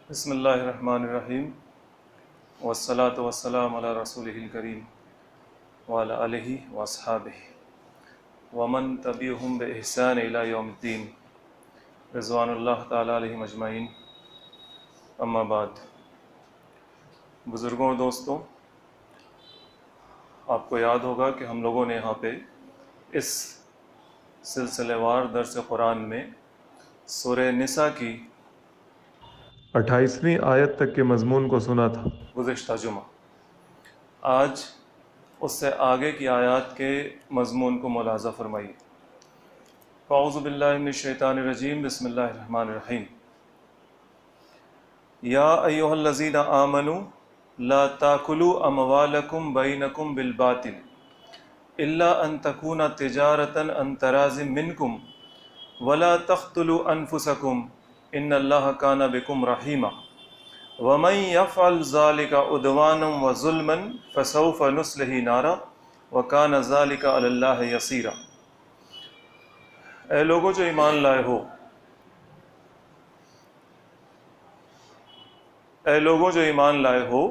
بسم اللہ الرحمن الرحیم والصلاة والسلام علی رسولہ الکریم وعلی آلہ واصحابہ ومن تبعہم بإحسان الی یوم الدین رضوان اللہ تعالی علیہم اجمعین، اما بعد۔ بزرگوں اور دوستوں، آپ کو یاد ہوگا کہ ہم لوگوں نے یہاں پہ اس سلسلہ وار درس قرآن میں سورہ نساء کی 28ویں آیت تک کے مضمون کو سنا تھا گزشتہ جمعہ۔ آج اس سے آگے کی آیات کے مضمون کو ملاحظہ فرمائیے۔ اعوذ باللہ من الشیطان الرجیم، بسم اللہ الرحمن الرحیم۔ یا ایھا الذین آمنوا لا تاکلوا اموالکم بینکم بالباطل الا ان تکون تجارۃ عن تراض منکم ولا تقتلوا انفسکم ان اللہ کان بکم رحیما ومن یفعل ذلک عدوانا وظلما فسوف نصلہ نارا وکان ذلک علی اللہ یسیرا۔ اے لوگوں جو ایمان لائے ہو، اے لوگوں جو ایمان لائے ہو،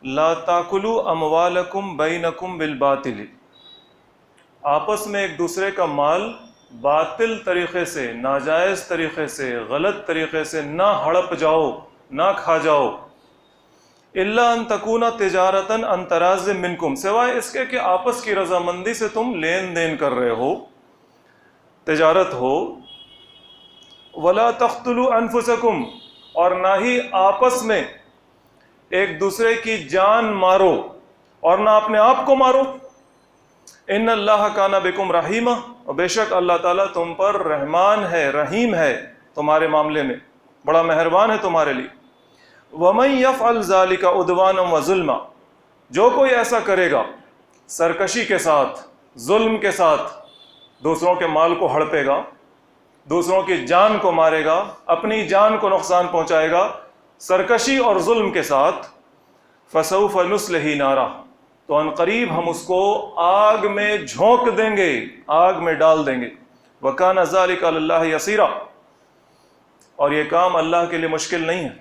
لا تاکلوا اموالکم بینکم بالباطل، آپس میں ایک دوسرے کا مال باطل طریقے سے، ناجائز طریقے سے، غلط طریقے سے نہ ہڑپ جاؤ، نہ کھا جاؤ۔ الا ان تکون تجارتا عن تراض منکم، سوائے اس کے کہ آپس کی رضامندی سے تم لین دین کر رہے ہو، تجارت ہو۔ ولا تقتلوا انفسکم، اور نہ ہی آپس میں ایک دوسرے کی جان مارو اور نہ اپنے آپ کو مارو۔ ان اللہ کان بکم رحیما، اور بے شک اللہ تعالیٰ تم پر رحمان ہے، رحیم ہے، تمہارے معاملے میں بڑا مہربان ہے تمہارے لیے۔ ومن یفعل ذلک عدوانا وظلما، جو کوئی ایسا کرے گا سرکشی کے ساتھ، ظلم کے ساتھ، دوسروں کے مال کو ہڑپے گا، دوسروں کی جان کو مارے گا، اپنی جان کو نقصان پہنچائے گا سرکشی اور ظلم کے ساتھ، فسوف نصلہ نارا، تو ان قریب ہم اس کو آگ میں جھونک دیں گے، آگ میں ڈال دیں گے۔ وَكَانَ ذَلِكَ عَلَى اللَّهِ يَسِيرًا، اور یہ کام اللہ کے لیے مشکل نہیں ہے۔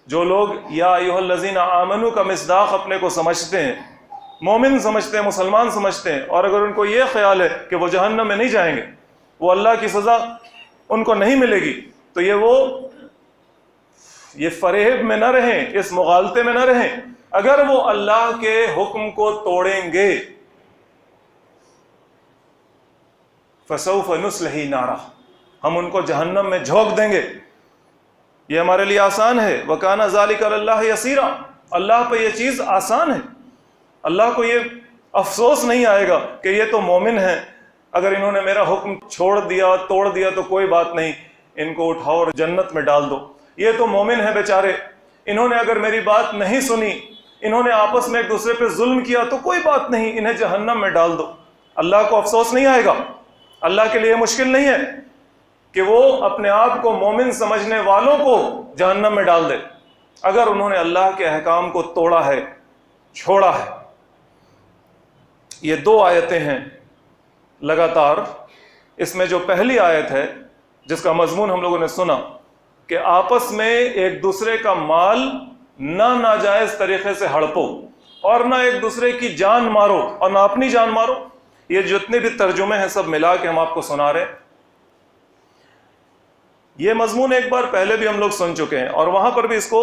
جو لوگ یا ایھا الذین آمنوا کا مصداق اپنے کو سمجھتے ہیں، مومن سمجھتے ہیں، مسلمان سمجھتے ہیں، اور اگر ان کو یہ خیال ہے کہ وہ جہنم میں نہیں جائیں گے، وہ اللہ کی سزا ان کو نہیں ملے گی، تو یہ فریب میں نہ رہیں، اس مغالطے میں نہ رہیں۔ اگر وہ اللہ کے حکم کو توڑیں گے، فسوف نصلہ نارا، ہم ان کو جہنم میں جھونک دیں گے۔ یہ ہمارے لیے آسان ہے۔ وَكَانَ ذَلِكَ عَلَى اللَّهِ يَسِيرًا، اللہ پہ یہ چیز آسان ہے، اللہ کو یہ افسوس نہیں آئے گا کہ یہ تو مومن ہیں، اگر انہوں نے میرا حکم چھوڑ دیا، توڑ دیا تو کوئی بات نہیں، ان کو اٹھاؤ اور جنت میں ڈال دو۔ یہ تو مومن ہیں بیچارے، انہوں نے اگر میری بات نہیں سنی، انہوں نے آپس میں ایک دوسرے پہ ظلم کیا تو کوئی بات نہیں، انہیں جہنم میں ڈال دو۔ اللہ کو افسوس نہیں آئے گا، اللہ کے لیے مشکل نہیں ہے کہ وہ اپنے آپ کو مومن سمجھنے والوں کو جہنم میں ڈال دے، اگر انہوں نے اللہ کے احکام کو توڑا ہے، چھوڑا ہے۔ یہ دو آیتیں ہیں لگاتار۔ اس میں جو پہلی آیت ہے جس کا مضمون ہم لوگوں نے سنا کہ آپس میں ایک دوسرے کا مال نہ ناجائز طریقے سے ہڑپو اور نہ ایک دوسرے کی جان مارو اور نہ اپنی جان مارو، یہ جتنے بھی ترجمے ہیں سب ملا کے ہم آپ کو سنا رہے ہیں۔ یہ مضمون ایک بار پہلے بھی ہم لوگ سن چکے ہیں، اور وہاں پر بھی اس کو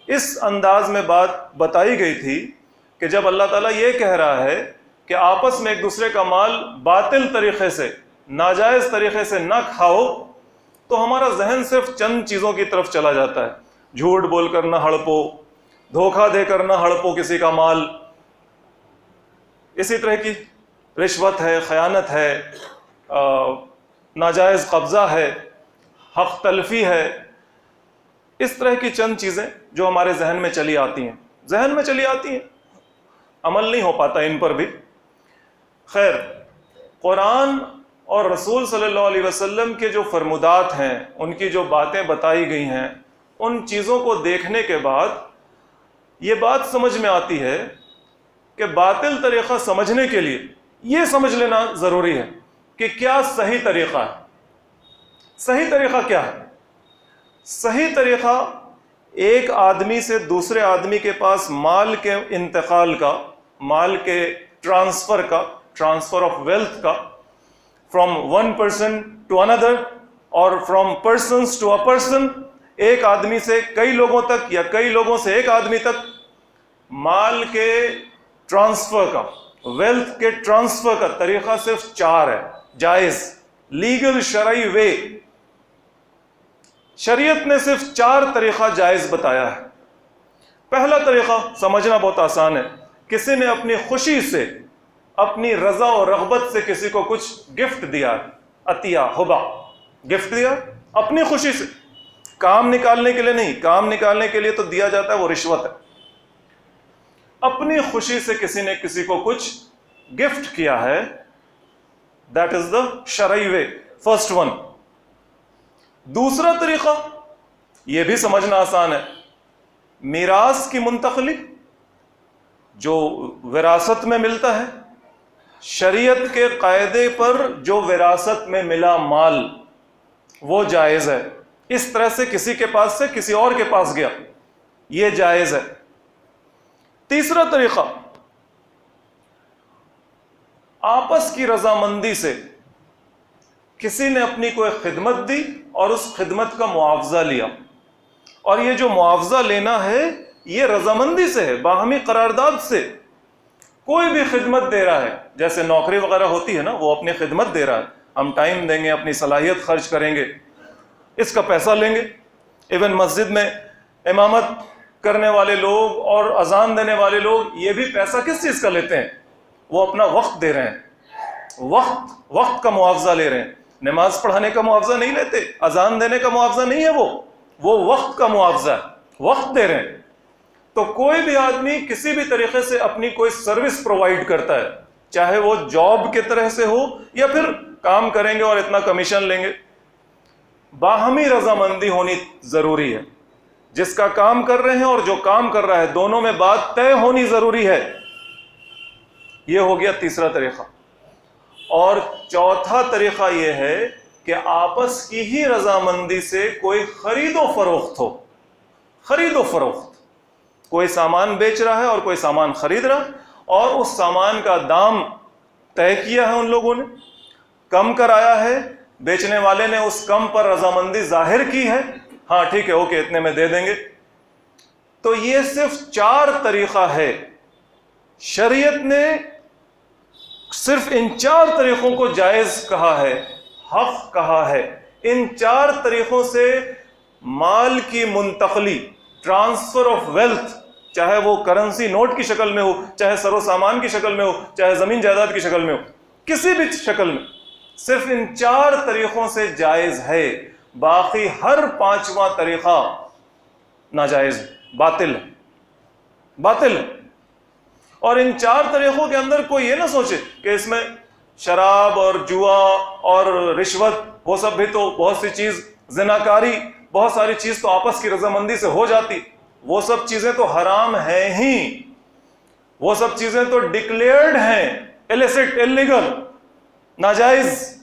اس انداز میں بات بتائی گئی تھی کہ جب اللہ تعالیٰ یہ کہہ رہا ہے کہ آپس میں ایک دوسرے کا مال باطل طریقے سے، ناجائز طریقے سے نہ کھاؤ، تو ہمارا ذہن صرف چند چیزوں کی طرف چلا جاتا ہے۔ جھوٹ بول کر نہ ہڑپو، دھوکہ دے کر نہ ہڑپو کسی کا مال، اسی طرح کی رشوت ہے، خیانت ہے، ناجائز قبضہ ہے، حق تلفی ہے، اس طرح کی چند چیزیں جو ہمارے ذہن میں چلی آتی ہیں، عمل نہیں ہو پاتا ان پر بھی۔ خیر، قرآن اور رسول صلی اللہ علیہ وسلم کے جو فرمودات ہیں، ان کی جو باتیں بتائی گئی ہیں، ان چیزوں کو دیکھنے کے بعد یہ بات سمجھ میں آتی ہے کہ باطل طریقہ سمجھنے کے لیے یہ سمجھ لینا ضروری ہے کہ کیا صحیح طریقہ ہے۔ صحیح طریقہ کیا ہے؟ صحیح طریقہ ایک آدمی سے دوسرے آدمی کے پاس مال کے انتقال کا، مال کے ٹرانسفر کا، ٹرانسفر آف ویلتھ کا، from one person to another اور from persons to a person, ایک آدمی سے کئی لوگوں تک یا کئی لوگوں سے ایک آدمی تک، مال کے ٹرانسفر کا، ویلتھ کے ٹرانسفر کا طریقہ صرف 4 ہے جائز، لیگل شرعی وے. شریعت نے صرف 4 طریقہ جائز بتایا ہے. پہلا طریقہ سمجھنا بہت آسان ہے. کسی نے اپنی خوشی سے، اپنی رضا و رغبت سے کسی کو کچھ گفٹ دیا، عطیہ، ہبہ، گفٹ دیا اپنی خوشی سے، کام نکالنے کے لیے نہیں. کام نکالنے کے لیے تو دیا جاتا ہے، وہ رشوت ہے. اپنی خوشی سے کسی نے کسی کو کچھ گفٹ کیا ہے، دیٹ از دا شرعی وے، فرسٹ ون. دوسرا طریقہ یہ بھی سمجھنا آسان ہے، میراث کی منتقلی، جو وراثت میں ملتا ہے، شریعت کے قاعدے پر جو وراثت میں ملا مال وہ جائز ہے. اس طرح سے کسی کے پاس سے کسی اور کے پاس گیا، یہ جائز ہے. تیسرا طریقہ آپس کی رضامندی سے کسی نے اپنی کوئی خدمت دی اور اس خدمت کا معاوضہ لیا، اور یہ جو معاوضہ لینا ہے یہ رضامندی سے ہے، باہمی قرارداد سے. کوئی بھی خدمت دے رہا ہے، جیسے نوکری وغیرہ ہوتی ہے نا، وہ اپنی خدمت دے رہا ہے، ہم ٹائم دیں گے، اپنی صلاحیت خرچ کریں گے، اس کا پیسہ لیں گے. ایون مسجد میں امامت کرنے والے لوگ اور اذان دینے والے لوگ یہ بھی پیسہ کس چیز کا لیتے ہیں؟ وہ اپنا وقت دے رہے ہیں، وقت کا معاوضہ لے رہے ہیں. نماز پڑھانے کا معاوضہ نہیں لیتے، اذان دینے کا معاوضہ نہیں ہے، وہ وقت کا معاوضہ ہے، وقت دے رہے ہیں. تو کوئی بھی آدمی کسی بھی طریقے سے اپنی کوئی سروس پرووائڈ کرتا ہے، چاہے وہ جاب کے طرح سے ہو یا پھر کام کریں گے اور اتنا کمیشن لیں گے، باہمی رضامندی ہونی ضروری ہے. جس کا کام کر رہے ہیں اور جو کام کر رہا ہے دونوں میں بات طے ہونی ضروری ہے. یہ ہو گیا تیسرا طریقہ. اور چوتھا طریقہ یہ ہے کہ آپس کی ہی رضامندی سے کوئی خرید و فروخت ہو. خرید و فروخت، کوئی سامان بیچ رہا ہے اور کوئی سامان خرید رہا ہے، اور اس سامان کا دام طے کیا ہے ان لوگوں نے، کم کرایا ہے، بیچنے والے نے اس کم پر رضامندی ظاہر کی ہے، ہاں ٹھیک ہے اوکے اتنے میں دے دیں گے. تو یہ صرف 4 طریقہ ہے. شریعت نے صرف ان 4 طریقوں کو جائز کہا ہے، حق کہا ہے. ان 4 طریقوں سے مال کی منتقلی، ٹرانسفر آف ویلتھ، چاہے وہ کرنسی نوٹ کی شکل میں ہو، چاہے سر و سامان کی شکل میں ہو، چاہے زمین جائیداد کی شکل میں ہو، کسی بھی شکل میں، صرف ان 4 طریقوں سے جائز ہے. باقی ہر 5واں طریقہ ناجائز، باطل ہے. اور ان 4 طریقوں کے اندر کوئی یہ نہ سوچے کہ اس میں شراب اور جوا اور رشوت، وہ سب بھی تو بہت سی چیز، زناکاری، بہت ساری چیز تو آپس کی رضامندی سے ہو جاتی، وہ سب چیزیں تو حرام ہیں ہی، وہ سب چیزیں تو ڈکلیئرڈ ہیں، illicit، illegal، ناجائز.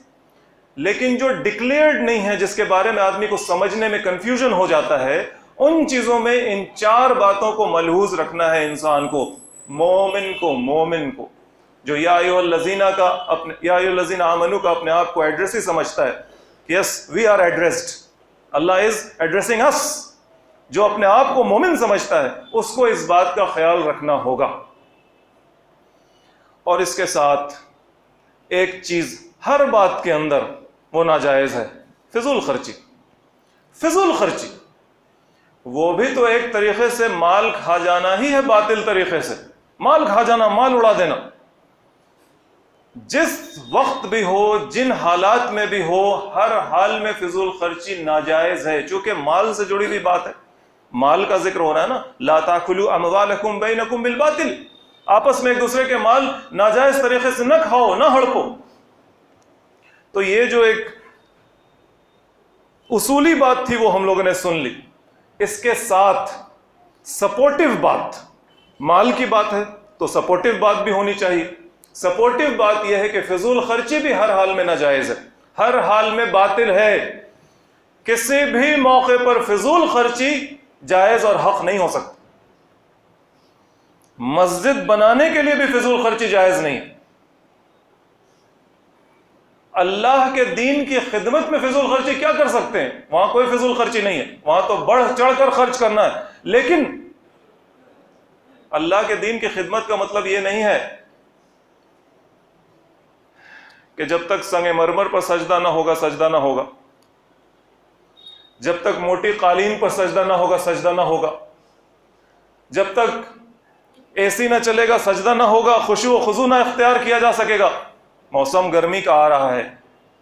لیکن جو ڈکلیئرڈ نہیں ہے، جس کے بارے میں آدمی کو سمجھنے میں کنفیوژن ہو جاتا ہے، ان چیزوں میں ان 4 باتوں کو ملحوظ رکھنا ہے انسان کو، مومن کو جو یا ایھا الذین آمنو کا اپنے آپ کو ایڈریس ہی سمجھتا ہے. یس وی آر ایڈریسڈ، اللہ از ایڈریسنگ اس. جو اپنے آپ کو مومن سمجھتا ہے اس کو اس بات کا خیال رکھنا ہوگا. اور اس کے ساتھ ایک چیز ہر بات کے اندر وہ ناجائز ہے، فضول خرچی. وہ بھی تو ایک طریقے سے مال کھا جانا ہی ہے، باطل طریقے سے مال کھا جانا، مال اڑا دینا. جس وقت بھی ہو، جن حالات میں بھی ہو، ہر حال میں فضول خرچی ناجائز ہے، چونکہ مال سے جڑی ہوئی بات ہے. مال کا ذکر ہو رہا ہے نا، لا تاکلوا اموالکم بینکم بالباطل، آپس میں ایک دوسرے کے مال ناجائز طریقے سے نہ کھاؤ، نہ ہڑپو. تو یہ جو ایک اصولی بات تھی وہ ہم لوگوں نے سن لی. اس کے ساتھ سپورٹیو بات، مال کی بات ہے تو سپورٹیو بات بھی ہونی چاہیے. سپورٹیو بات یہ ہے کہ فضول خرچی بھی ہر حال میں ناجائز ہے، ہر حال میں باطل ہے. کسی بھی موقع پر فضول خرچی جائز اور حق نہیں ہو سکتی. مسجد بنانے کے لیے بھی فضول خرچی جائز نہیں ہے. اللہ کے دین کی خدمت میں فضول خرچی کیا کر سکتے ہیں؟ وہاں کوئی فضول خرچی نہیں ہے، وہاں تو بڑھ چڑھ کر خرچ کرنا ہے. لیکن اللہ کے دین کی خدمت کا مطلب یہ نہیں ہے کہ جب تک سنگ مرمر پر سجدہ نہ ہوگا سجدہ نہ ہوگا، جب تک موٹی قالین پر سجدہ نہ ہوگا سجدہ نہ ہوگا، جب تک اے سی نہ چلے گا سجدہ نہ ہوگا، خشوع و خضوع نہ اختیار کیا جا سکے گا. موسم گرمی کا آ رہا ہے،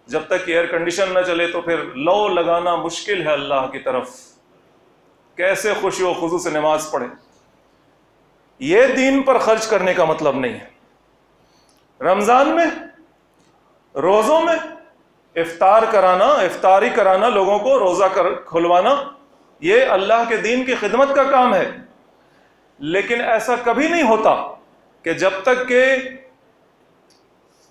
جب تک کہ ایئر کنڈیشن نہ چلے تو پھر لو لگانا مشکل ہے اللہ کی طرف. کیسے خشوع و خضوع سے نماز پڑھے؟ یہ دین پر خرچ کرنے کا مطلب نہیں ہے. رمضان میں، روزوں میں افطار کرانا، افطاری کرانا، لوگوں کو روزہ کھلوانا، یہ اللہ کے دین کی خدمت کا کام ہے. لیکن ایسا کبھی نہیں ہوتا کہ جب تک کہ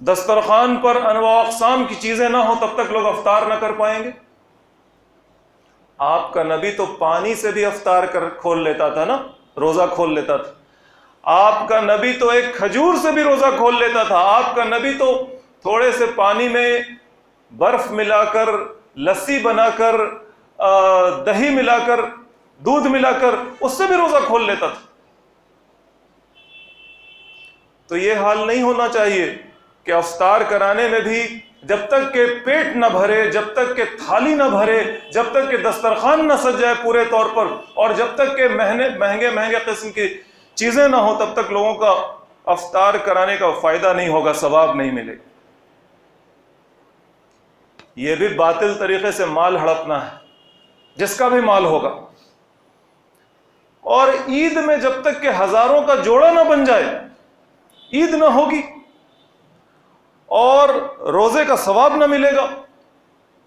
دسترخوان پر انواع اقسام کی چیزیں نہ ہوں تب تک لوگ افطار نہ کر پائیں گے. آپ کا نبی تو پانی سے بھی افطار کھول لیتا تھا نا، روزہ کھول لیتا تھا. آپ کا نبی تو ایک کھجور سے بھی روزہ کھول لیتا تھا. آپ کا نبی تو تھوڑے سے پانی میں برف ملا کر، لسی بنا کر، دہی ملا کر، دودھ ملا کر اس سے بھی روزہ کھول لیتا تھا. تو یہ حال نہیں ہونا چاہیے کہ افطار کرانے میں بھی جب تک کہ پیٹ نہ بھرے، جب تک کہ تھالی نہ بھرے، جب تک کہ دسترخوان نہ سج جائے پورے طور پر، اور جب تک کہ مہنگے قسم کی چیزیں نہ ہوں تب تک لوگوں کا افطار کرانے کا فائدہ نہیں ہوگا، ثواب نہیں ملے گا. یہ بھی باطل طریقے سے مال ہڑپنا ہے، جس کا بھی مال ہوگا. اور عید میں جب تک کہ ہزاروں کا جوڑا نہ بن جائے عید نہ ہوگی اور روزے کا ثواب نہ ملے گا.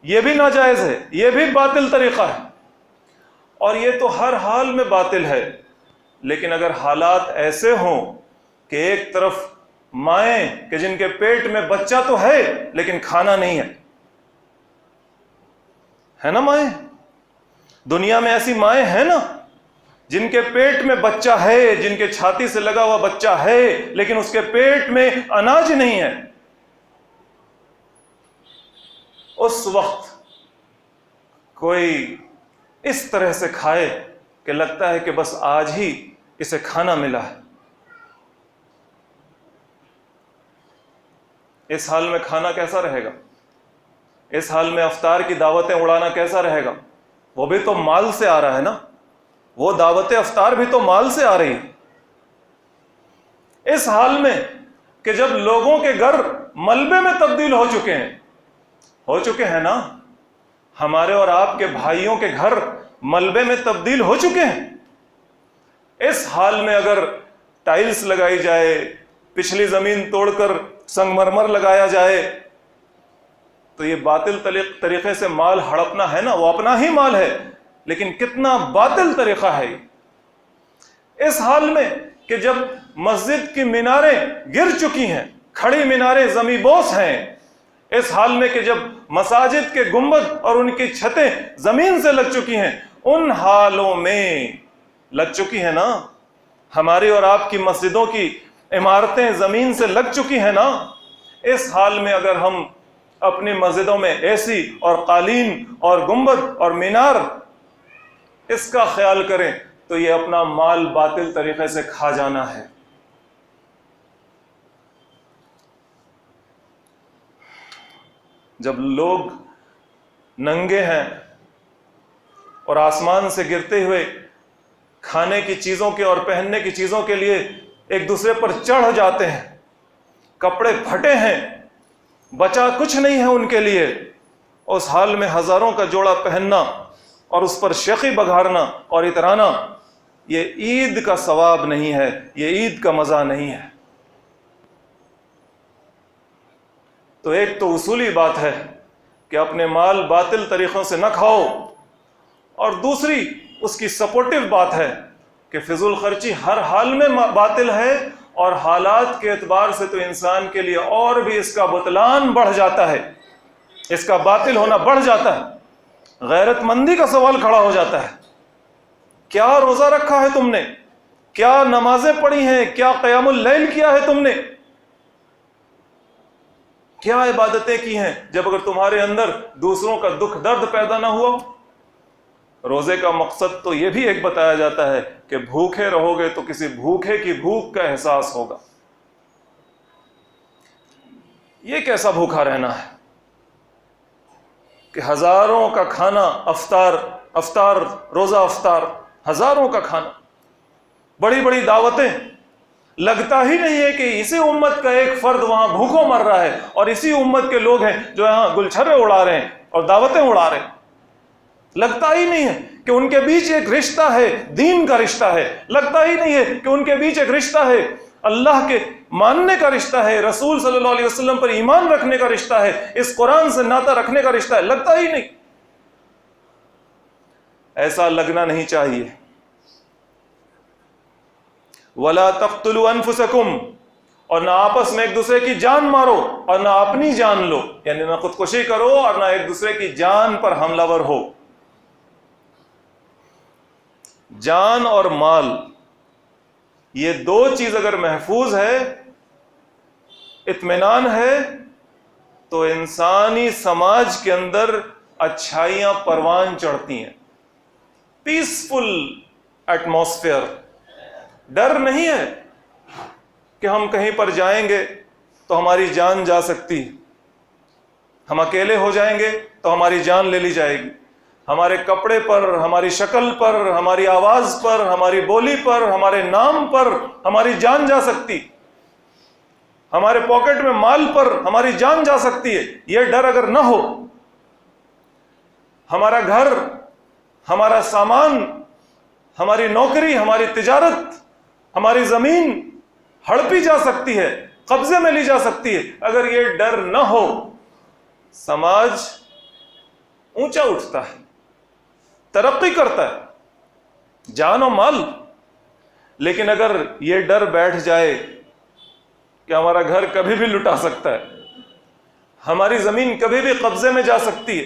یہ بھی ناجائز ہے، یہ بھی باطل طریقہ ہے، اور یہ تو ہر حال میں باطل ہے. لیکن اگر حالات ایسے ہوں کہ ایک طرف مائیں کہ جن کے پیٹ میں بچہ تو ہے لیکن کھانا نہیں ہے نا مائیں؟ دنیا میں ایسی مائیں ہیں نا جن کے پیٹ میں بچہ ہے، جن کے چھاتی سے لگا ہوا بچہ ہے لیکن اس کے پیٹ میں اناج نہیں ہے. اس وقت کوئی اس طرح سے کھائے کہ لگتا ہے کہ بس آج ہی اسے کھانا ملا ہے. اس حال میں کھانا کیسا رہے گا؟ اس حال میں افطار کی دعوتیں اڑانا کیسا رہے گا؟ وہ بھی تو مال سے آ رہا ہے نا، وہ دعوت افطار بھی تو مال سے آ رہی ہے. اس حال میں کہ جب لوگوں کے گھر ملبے میں تبدیل ہو چکے ہیں نا، ہمارے اور آپ کے بھائیوں کے گھر ملبے میں تبدیل ہو چکے ہیں. اس حال میں اگر ٹائلز لگائی جائے، پچھلی زمین توڑ کر سنگ مرمر لگایا جائے تو یہ باطل طریقے سے مال ہڑپنا ہے نا. وہ اپنا ہی مال ہے لیکن کتنا باطل طریقہ ہے. اس حال میں کہ جب مسجد کی میناریں گر چکی ہیں، کھڑی میناریں زمیں بوس ہیں، اس حال میں کہ جب مساجد کے گنبد اور ان کی چھتیں زمین سے لگ چکی ہیں، ان حالوں میں لگ چکی ہیں نا، ہماری اور آپ کی مسجدوں کی عمارتیں زمین سے لگ چکی ہیں نا. اس حال میں اگر ہم اپنی مسجدوں میں اے سی اور قالین اور گنبد اور مینار اس کا خیال کریں تو یہ اپنا مال باطل طریقے سے کھا جانا ہے. جب لوگ ننگے ہیں اور آسمان سے گرتے ہوئے کھانے کی چیزوں کے اور پہننے کی چیزوں کے لیے ایک دوسرے پر چڑھ جاتے ہیں، کپڑے پھٹے ہیں، بچا کچھ نہیں ہے ان کے لیے، اس حال میں ہزاروں کا جوڑا پہننا اور اس پر شیخی بگھارنا اور اترانا، یہ عید کا ثواب نہیں ہے، یہ عید کا مزہ نہیں ہے. تو ایک تو اصولی بات ہے کہ اپنے مال باطل طریقوں سے نہ کھاؤ، اور دوسری اس کی سپورٹیو بات ہے کہ فضول خرچی ہر حال میں باطل ہے، اور حالات کے اعتبار سے تو انسان کے لیے اور بھی اس کا بطلان بڑھ جاتا ہے، اس کا باطل ہونا بڑھ جاتا ہے. غیرت مندی کا سوال کھڑا ہو جاتا ہے. کیا روزہ رکھا ہے تم نے؟ کیا نمازیں پڑھی ہیں؟ کیا قیام اللیل کیا ہے تم نے؟ کیا عبادتیں کی ہیں جب اگر تمہارے اندر دوسروں کا دکھ درد پیدا نہ ہوا؟ روزے کا مقصد تو یہ بھی ایک بتایا جاتا ہے کہ بھوکے رہو گے تو کسی بھوکے کی بھوک کا احساس ہوگا. یہ کیسا بھوکا رہنا ہے کہ ہزاروں کا کھانا، افطار روزہ افطار، ہزاروں کا کھانا، بڑی بڑی دعوتیں. لگتا ہی نہیں ہے کہ اسی امت کا ایک فرد وہاں بھوکوں مر رہا ہے اور اسی امت کے لوگ ہیں جو یہاں گلچھرے اڑا رہے ہیں اور دعوتیں اڑا رہے ہیں. لگتا ہی نہیں ہے کہ ان کے بیچ ایک رشتہ ہے، دین کا رشتہ ہے. لگتا ہی نہیں ہے کہ ان کے بیچ ایک رشتہ ہے، اللہ کے ماننے کا رشتہ ہے، رسول صلی اللہ علیہ وسلم پر ایمان رکھنے کا رشتہ ہے، اس قرآن سے ناطہ رکھنے کا رشتہ ہے. لگتا ہی نہیں. ایسا لگنا نہیں چاہیے. وَلَا تَقْتُلُوا أَنفُسَكُمْ، اور نہ آپس میں ایک دوسرے کی جان مارو اور نہ اپنی جان لو، یعنی نہ خودکشی کرو اور نہ ایک دوسرے کی جان پر حملہ ور ہو. جان اور مال، یہ دو چیز اگر محفوظ ہے، اطمینان ہے، تو انسانی سماج کے اندر اچھائیاں پروان چڑھتی ہیں. Peaceful atmosphere. ڈر نہیں ہے کہ ہم کہیں پر جائیں گے تو ہماری جان جا سکتی ہے، ہم اکیلے ہو جائیں گے تو ہماری جان لے لی جائے گی. ہمارے کپڑے پر، ہماری شکل پر، ہماری آواز پر، ہماری بولی پر، ہمارے نام پر ہماری جان جا سکتی، ہمارے پاکٹ میں مال پر ہماری جان جا سکتی ہے. یہ ڈر اگر نہ ہو، ہمارا گھر، ہمارا سامان، ہماری نوکری، ہماری تجارت، ہماری زمین ہڑپی جا سکتی ہے، قبضے میں لی جا سکتی ہے. اگر یہ ڈر نہ ہو، سماج اونچا اٹھتا ہے، ترقی کرتا ہے، جان و مال. لیکن اگر یہ ڈر بیٹھ جائے کہ ہمارا گھر کبھی بھی لٹا سکتا ہے، ہماری زمین کبھی بھی قبضے میں جا سکتی ہے،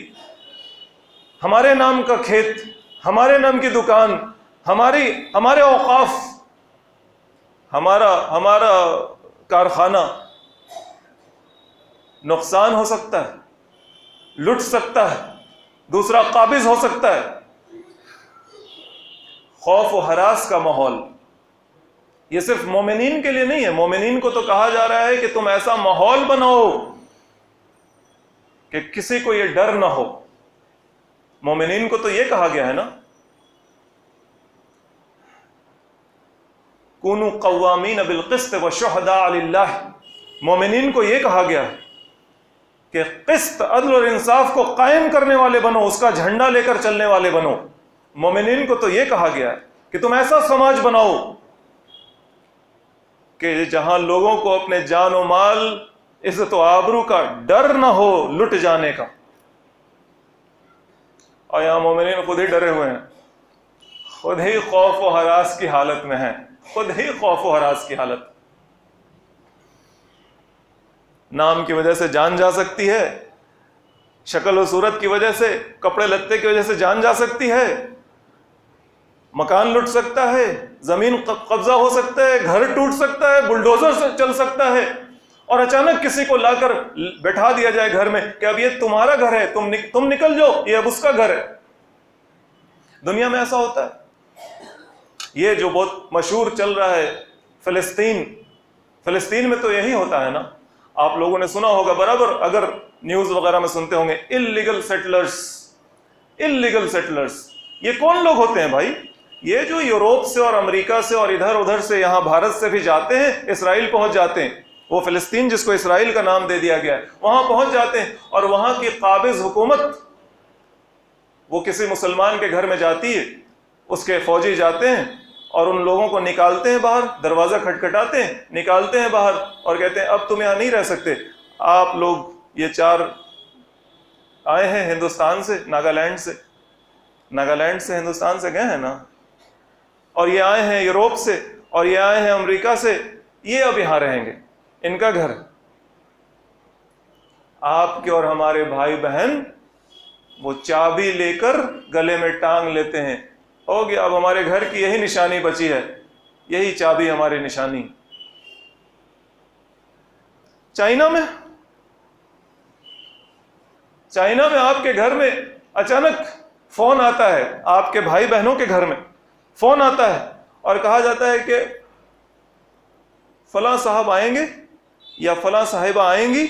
ہمارے نام کا کھیت، ہمارے نام کی دکان، ہمارے اوقاف، ہمارا کارخانہ نقصان ہو سکتا ہے، لٹ سکتا ہے، دوسرا قابض ہو سکتا ہے. خوف و ہراس کا ماحول یہ صرف مومنین کے لیے نہیں ہے. مومنین کو تو کہا جا رہا ہے کہ تم ایسا ماحول بناؤ کہ کسی کو یہ ڈر نہ ہو. مومنین کو تو یہ کہا گیا ہے نا، کونوا قوامین بالقسط وشہداء للہ. مومنین کو یہ کہا گیا ہے کہ قسط، عدل اور انصاف کو قائم کرنے والے بنو، اس کا جھنڈا لے کر چلنے والے بنو. مومنین کو تو یہ کہا گیا ہے کہ تم ایسا سماج بناؤ کہ جہاں لوگوں کو اپنے جان و مال، عزت و آبرو کا ڈر نہ ہو لٹ جانے کا. اور یہاں مومنین خود ہی ڈرے ہوئے ہیں، خود ہی خوف و ہراس کی حالت میں ہیں، خود ہی خوف و ہراس کی حالت. نام کی وجہ سے جان جا سکتی ہے، شکل و صورت کی وجہ سے، کپڑے لتے کی وجہ سے جان جا سکتی ہے، مکان لٹ سکتا ہے، زمین قبضہ ہو سکتا ہے، گھر ٹوٹ سکتا ہے، بلڈوزر سے چل سکتا ہے، اور اچانک کسی کو لا کر بیٹھا دیا جائے گھر میں کہ اب یہ تمہارا گھر ہے، تم نکل جاؤ، یہ اب اس کا گھر ہے. دنیا میں ایسا ہوتا ہے. یہ جو بہت مشہور چل رہا ہے فلسطین میں تو یہی ہوتا ہے نا. آپ لوگوں نے سنا ہوگا برابر، اگر نیوز وغیرہ میں سنتے ہوں گے، اللیگل سیٹلرز. یہ کون لوگ ہوتے ہیں بھائی؟ یہ جو یوروپ سے اور امریکہ سے اور ادھر ادھر سے یہاں بھارت سے بھی جاتے ہیں، اسرائیل پہنچ جاتے ہیں. وہ فلسطین جس کو اسرائیل کا نام دے دیا گیا ہے، وہاں پہنچ جاتے ہیں، اور وہاں کی قابض حکومت وہ کسی مسلمان کے گھر میں جاتی ہے، اس کے فوجی جاتے ہیں اور ان لوگوں کو نکالتے ہیں باہر، دروازہ کھٹکھٹاتے ہیں، نکالتے ہیں باہر اور کہتے ہیں اب تم یہاں نہیں رہ سکتے. آپ لوگ یہ 4 آئے ہیں ہندوستان سے، ناگالینڈ سے ہندوستان سے گئے ہیں نا، اور یہ آئے ہیں یوروپ سے، اور یہ آئے ہیں امریکہ سے، یہ اب یہاں رہیں گے، ان کا گھر. آپ کے اور ہمارے بھائی بہن وہ چابی لے کر گلے میں ٹانگ لیتے ہیں، ہو گیا اب ہمارے گھر کی یہی نشانی بچی ہے، یہی چابی ہماری نشانی۔ چائنا میں آپ کے گھر میں اچانک فون آتا ہے، آپ کے بھائی بہنوں کے گھر میں فون آتا ہے اور کہا جاتا ہے کہ فلاں صاحب آئیں گے یا فلاں صاحبہ آئیں گی،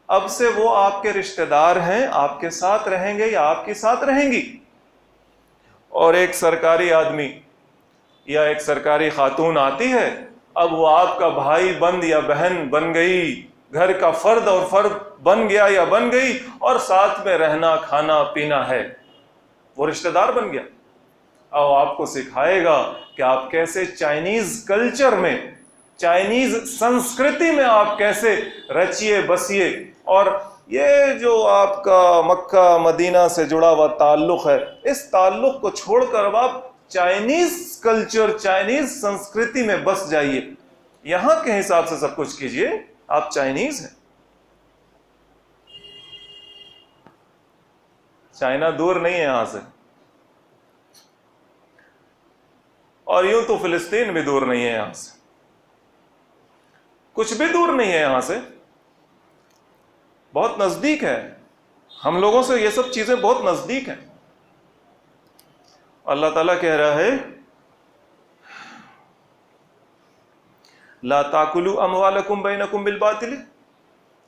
اب سے وہ آپ کے رشتہ دار ہیں، آپ کے ساتھ رہیں گے یا آپ کے ساتھ رہیں گی۔ اور ایک سرکاری آدمی یا ایک سرکاری خاتون آتی ہے، اب وہ آپ کا بھائی بند یا بہن بن گئی، گھر کا فرد اور فرد بن گیا یا بن گئی، اور ساتھ میں رہنا کھانا پینا ہے، وہ رشتہ دار بن گیا۔ اور آپ کو سکھائے گا کہ آپ کیسے چائنیز کلچر میں، چائنیز سنسکرتی میں آپ کیسے رچیے بسیے۔ اور یہ جو آپ کا مکہ مدینہ سے جڑا ہوا تعلق ہے، اس تعلق کو چھوڑ کر اب آپ چائنیز کلچر، چائنیز سنسکرتی میں بس جائیے، یہاں کے حساب سے سب کچھ کیجئے، آپ چائنیز ہیں۔ چائنا دور نہیں ہے یہاں سے، اور یوں تو فلسطین بھی دور نہیں ہے یہاں سے، کچھ بھی دور نہیں ہے یہاں سے، بہت نزدیک ہے، ہم لوگوں سے یہ سب چیزیں بہت نزدیک ہیں۔ اللہ تعالیٰ کہہ رہا ہے لا تاکلوا اموالکم بینکم بالباطل،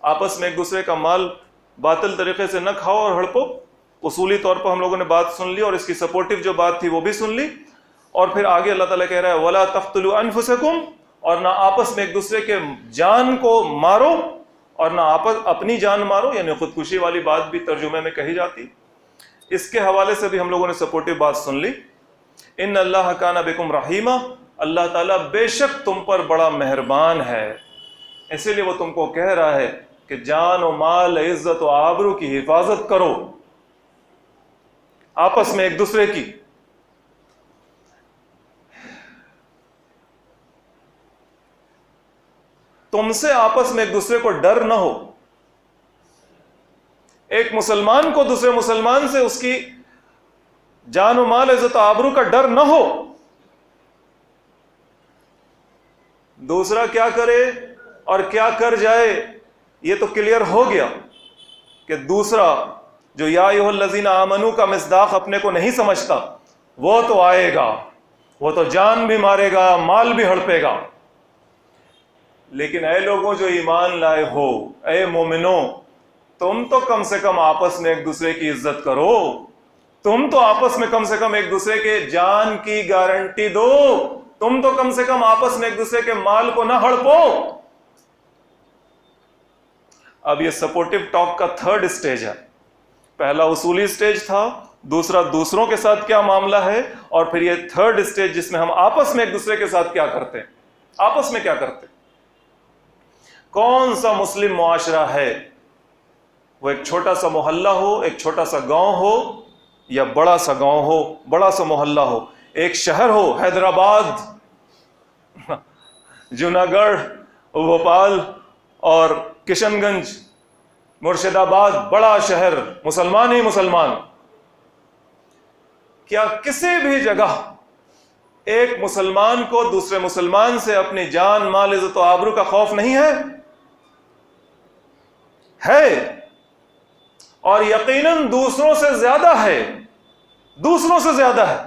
آپس میں ایک دوسرے کا مال باطل طریقے سے نہ کھاؤ اور ہڑپو۔ اصولی طور پر ہم لوگوں نے بات سن لی، اور اس کی سپورٹیو جو بات تھی وہ بھی سن لی، اور پھر آگے اللہ تعالیٰ کہہ رہا ہے ولا تقتلوا انفسکم، اور نہ آپس میں ایک دوسرے کے جان کو مارو، اور نہ اپنی جان مارو، یعنی خودکشی والی بات بھی ترجمے میں کہی جاتی۔ اس کے حوالے سے بھی ہم لوگوں نے سپورٹیو بات سن لی۔ ان اللہ کان بکم رحیما، اللہ تعالیٰ بے شک تم پر بڑا مہربان ہے، اسی لیے وہ تم کو کہہ رہا ہے کہ جان و مال، عزت و آبرو کی حفاظت کرو آپس میں ایک دوسرے کی۔ تم سے آپس میں ایک دوسرے کو ڈر نہ ہو، ایک مسلمان کو دوسرے مسلمان سے اس کی جان و مال، عزت و آبرو کا ڈر نہ ہو۔ دوسرا کیا کرے اور کیا کر جائے یہ تو کلیئر ہو گیا کہ دوسرا جو یا ایھا الذین آمنو کا مصداق اپنے کو نہیں سمجھتا، وہ تو آئے گا، وہ تو جان بھی مارے گا، مال بھی ہڑپے گا۔ لیکن اے لوگوں جو ایمان لائے ہو، اے مومنوں، تم تو کم سے کم آپس میں ایک دوسرے کی عزت کرو، تم تو آپس میں کم سے کم ایک دوسرے کے جان کی گارنٹی دو، تم تو کم سے کم آپس میں ایک دوسرے کے مال کو نہ ہڑپو۔ اب یہ سپورٹیو ٹاک کا تھرڈ سٹیج ہے۔ پہلا اصولی سٹیج تھا، دوسرا دوسروں کے ساتھ کیا معاملہ ہے، اور پھر یہ تھرڈ سٹیج جس میں ہم آپس میں ایک دوسرے کے ساتھ کیا کرتے ہیں، آپس میں کیا کرتے ہیں۔ کون سا مسلم معاشرہ ہے، وہ ایک چھوٹا سا محلہ ہو، ایک چھوٹا سا گاؤں ہو، یا بڑا سا گاؤں ہو، بڑا سا محلہ ہو، ایک شہر ہو، حیدرآباد، جوناگڑھ، بھوپال اور کشن گنج، مرشد آباد، بڑا شہر، مسلمان ہی مسلمان، کیا کسی بھی جگہ ایک مسلمان کو دوسرے مسلمان سے اپنی جان، مال، عزت و آبرو کا خوف نہیں ہے؟ ہے، اور یقیناً دوسروں سے زیادہ ہے، دوسروں سے زیادہ ہے۔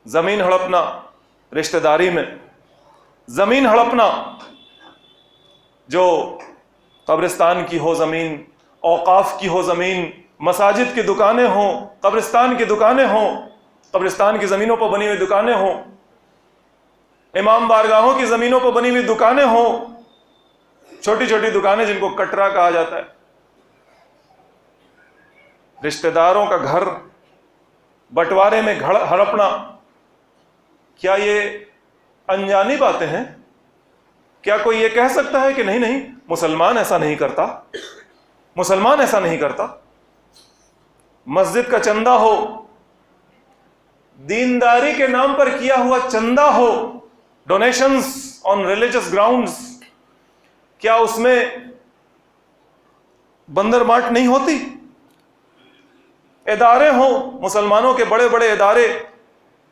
زمین ہڑپنا رشتہ داری میں، زمین ہڑپنا جو قبرستان کی ہو زمین، اوقاف کی ہو زمین، مساجد کی دکانیں ہوں، قبرستان کی دکانیں ہوں، قبرستان کی زمینوں پر بنی ہوئی دکانیں ہوں، امام بارگاہوں کی زمینوں پر بنی ہوئی دکانیں ہوں، چھوٹی چھوٹی دکانیں جن کو کٹرا کہا جاتا ہے، رشتہ داروں کا گھر بٹوارے میں ہڑپنا، کیا یہ انجانی باتیں ہیں؟ کیا کوئی یہ کہہ سکتا ہے کہ نہیں نہیں مسلمان ایسا نہیں کرتا، مسلمان ایسا نہیں کرتا؟ مسجد کا چندہ ہو، دینداری کے نام پر کیا ہوا چندہ ہو، ڈونیشنز آن ریلیجس گراؤنڈز، کیا اس میں بندر مارٹ نہیں ہوتی، ادارے ہوں مسلمانوں کے بڑے بڑے ادارے،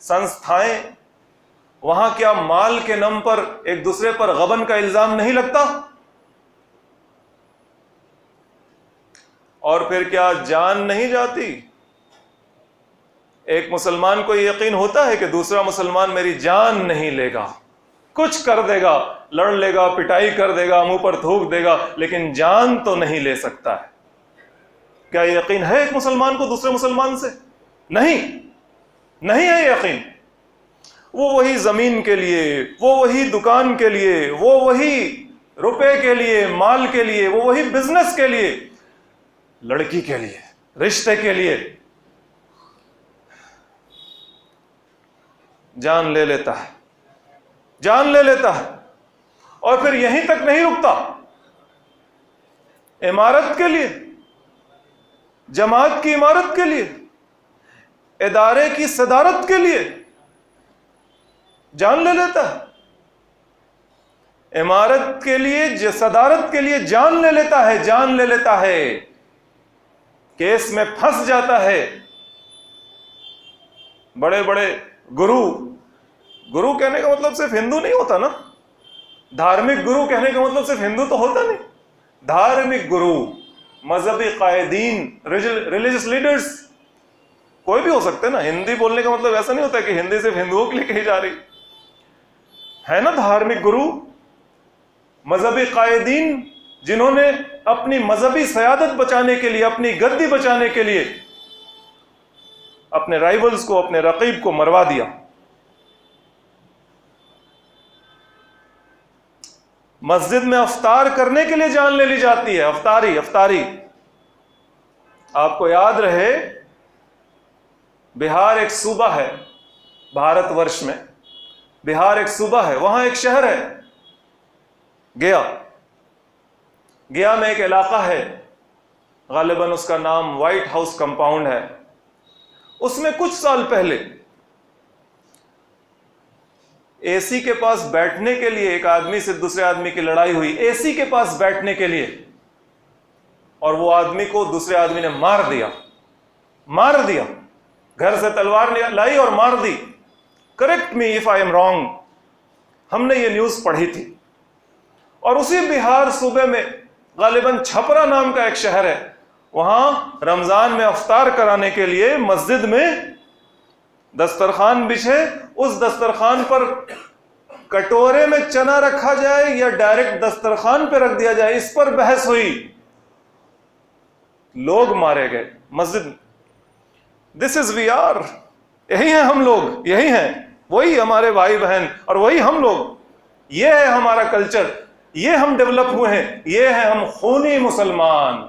سنستھائیں، وہاں کیا مال کے نام پر ایک دوسرے پر غبن کا الزام نہیں لگتا؟ اور پھر کیا جان نہیں جاتی؟ ایک مسلمان کو یہ یقین ہوتا ہے کہ دوسرا مسلمان میری جان نہیں لے گا، کچھ کر دے گا، لڑ لے گا، پٹائی کر دے گا، منہ پر تھوک دے گا، لیکن جان تو نہیں لے سکتا ہے۔ کیا یہ یقین ہے ایک مسلمان کو دوسرے مسلمان سے؟ نہیں ہے یقین۔ وہ وہی زمین کے لیے، وہ وہی دکان کے لیے، وہ وہی روپے کے لیے، مال کے لیے، وہ وہی بزنس کے لیے، لڑکی کے لیے، رشتے کے لیے جان لے لیتا ہے، جان لے لیتا ہے۔ اور پھر یہیں تک نہیں رکتا، عمارت کے لیے، جماعت کی عمارت کے لیے، ادارے کی صدارت کے لیے جان لے لیتا ہے، عمارت کے لیے، صدارت کے لیے جان لے لیتا ہے، جان لے لیتا ہے، کیس میں پھنس جاتا ہے۔ بڑے بڑے گرو کہنے کا مطلب صرف ہندو نہیں ہوتا نا، دھارمک گرو کہنے کا مطلب صرف ہندو تو ہوتا نہیں، دھارمک گرو، مذہبی قائدین، ریلیجس لیڈرز کوئی بھی ہو سکتے نا۔ ہندی بولنے کا مطلب ایسا نہیں ہوتا کہ ہندی صرف ہندوؤں کے لیے کہی جا رہی ہے نا۔ دھارمک گرو، مذہبی قائدین، جنہوں نے اپنی مذہبی سیادت بچانے کے لیے، اپنی گدی بچانے کے لیے اپنے رائیولز کو، اپنے رقیب کو مروا دیا۔ مسجد میں افطار کرنے کے لیے جان لے لی جاتی ہے، افطاری۔ آپ کو یاد رہے، بہار ایک صوبہ ہے، بھارت ورش میں بہار ایک صوبہ ہے، وہاں ایک شہر ہے گیا میں ایک علاقہ ہے، غالباً اس کا نام وائٹ ہاؤس کمپاؤنڈ ہے۔ اس میں کچھ سال پہلے اے سی کے پاس بیٹھنے کے لیے ایک آدمی سے دوسرے آدمی کی لڑائی ہوئی، اے سی کے پاس بیٹھنے کے لیے، اور وہ آدمی کو دوسرے آدمی نے مار دیا، گھر سے تلوار لائی اور مار دی۔ Correct me if I am wrong, ہم نے یہ نیوز پڑھی تھی۔ اور اسی بہار صوبے میں غالباً چھپرا نام کا ایک شہر ہے، وہاں رمضان میں افطار کرانے کے لیے مسجد میں دسترخوان بچھے، اس دسترخوان پر کٹورے میں چنا رکھا جائے یا ڈائریکٹ دسترخوان پہ رکھ دیا جائے، اس پر بحث ہوئی، لوگ مارے گئے مسجد میں۔ دس از وی آر، یہی ہیں ہم لوگ، یہی ہیں، وہی ہمارے بھائی بہن اور وہی ہم لوگ، یہ ہے ہمارا کلچر، یہ ہم ڈیولپ ہوئے ہیں، یہ ہے ہم خونی مسلمان،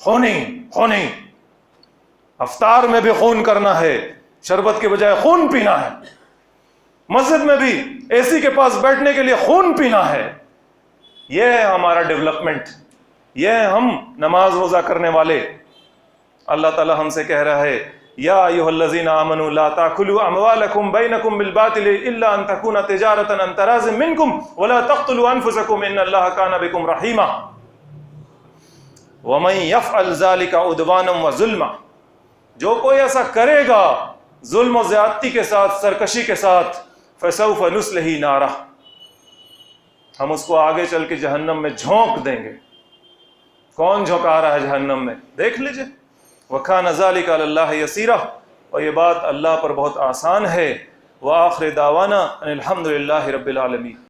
خونی۔ افطار میں بھی خون کرنا ہے، شربت کے بجائے خون پینا ہے، مسجد میں بھی اے سی کے پاس بیٹھنے کے لیے خون پینا ہے۔ یہ ہے ہمارا ڈیولپمنٹ، یہ ہے ہم نماز روزہ کرنے والے۔ اللہ تعالی ہم سے کہہ رہا ہے، یا ایھا الذین آمنوا لا تاکلوا اموالکم بینکم بالباطل الا ان تکون تجارۃ عن تراض منکم ولا تقتلوا انفسکم ان اللہ کان بکم رحیما ومن یفعل ذلک عدوانا وظلما، جو کوئی ایسا کرے گا ظلم و زیادتی کے ساتھ، سرکشی کے ساتھ، فسوف نصلہ نارا، ہم اس کو آگے چل کے جہنم میں جھونک دیں گے۔ کون جھونکا رہا ہے جہنم میں؟ دیکھ لیجئے۔ وَكَانَ ذَلِكَ عَلَى اللَّهِ يَسِيرًا، اور یہ بات اللہ پر بہت آسان ہے۔ وَآخِرُ دَعْوَانَا أَنِ الْحَمْدُ لِلَّهِ رَبِّ الْعَالَمِينَ۔